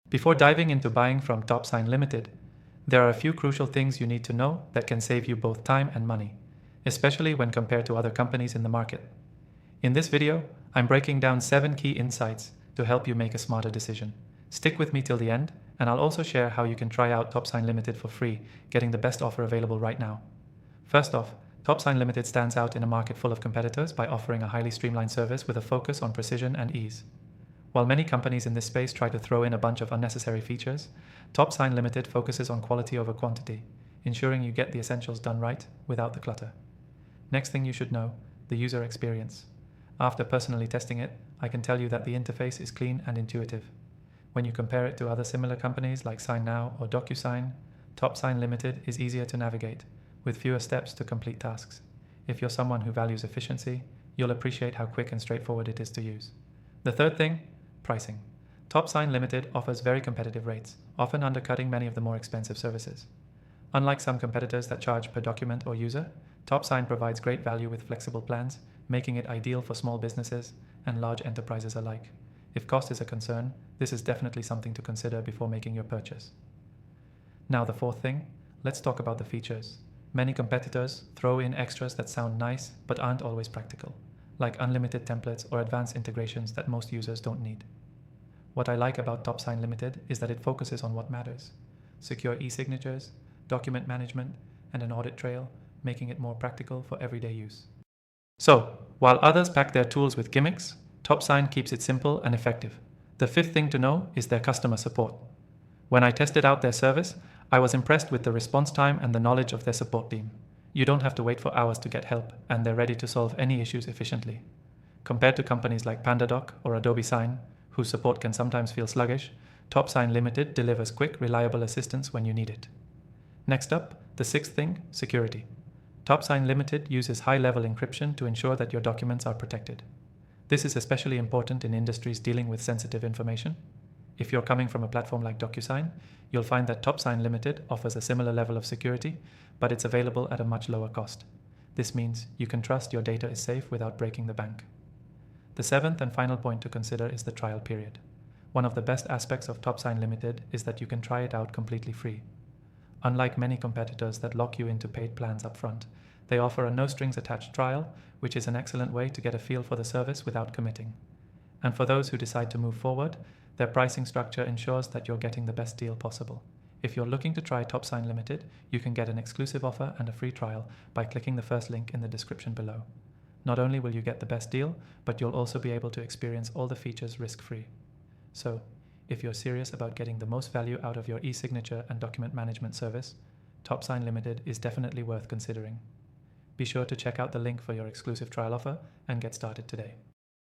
Before diving into buying from TopSign Limited, there are a few crucial things you need to know that can save you both time and money, especially when compared to other companies in the market. In this video, I'm breaking down 7 key insights to help you make a smarter decision. Stick with me till the end, and I'll also share how you can try out TopSign Limited for free, getting the best offer available right now. First off, TopSign Limited stands out in a market full of competitors by offering a highly streamlined service with a focus on precision and ease. While many companies in this space try to throw in a bunch of unnecessary features, TopSign Limited focuses on quality over quantity, ensuring you get the essentials done right without the clutter. Next thing you should know, the user experience. After personally testing it, I can tell you that the interface is clean and intuitive. When you compare it to other similar companies like SignNow or DocuSign, TopSign Limited is easier to navigate, with fewer steps to complete tasks. If you're someone who values efficiency, you'll appreciate how quick and straightforward it is to use. The third thing, pricing. TopSign Limited offers very competitive rates, often undercutting many of the more expensive services. Unlike some competitors that charge per document or user, TopSign provides great value with flexible plans, making it ideal for small businesses and large enterprises alike. If cost is a concern, this is definitely something to consider before making your purchase. Now the fourth thing, let's talk about the features. Many competitors throw in extras that sound nice but aren't always practical, like unlimited templates or advanced integrations that most users don't need. What I like about TopSign Limited is that it focuses on what matters: secure e-signatures, document management, and an audit trail, making it more practical for everyday use. So, while others pack their tools with gimmicks, TopSign keeps it simple and effective. The fifth thing to know is their customer support. When I tested out their service, I was impressed with the response time and the knowledge of their support team. You don't have to wait for hours to get help, and they're ready to solve any issues efficiently. Compared to companies like PandaDoc or Adobe Sign, whose support can sometimes feel sluggish, TopSign Limited delivers quick, reliable assistance when you need it. Next up, the sixth thing, security. TopSign Limited uses high-level encryption to ensure that your documents are protected. This is especially important in industries dealing with sensitive information. If you're coming from a platform like DocuSign, you'll find that TopSign Limited offers a similar level of security, but it's available at a much lower cost. This means you can trust your data is safe without breaking the bank. The seventh and final point to consider is the trial period. One of the best aspects of TopSign Limited is that you can try it out completely free. Unlike many competitors that lock you into paid plans upfront, they offer a no-strings-attached trial, which is an excellent way to get a feel for the service without committing. And for those who decide to move forward, their pricing structure ensures that you're getting the best deal possible. If you're looking to try TopSign Limited, you can get an exclusive offer and a free trial by clicking the first link in the description below. Not only will you get the best deal, but you'll also be able to experience all the features risk-free. So, if you're serious about getting the most value out of your e-signature and document management service, TopSign Limited is definitely worth considering. Be sure to check out the link for your exclusive trial offer and get started today.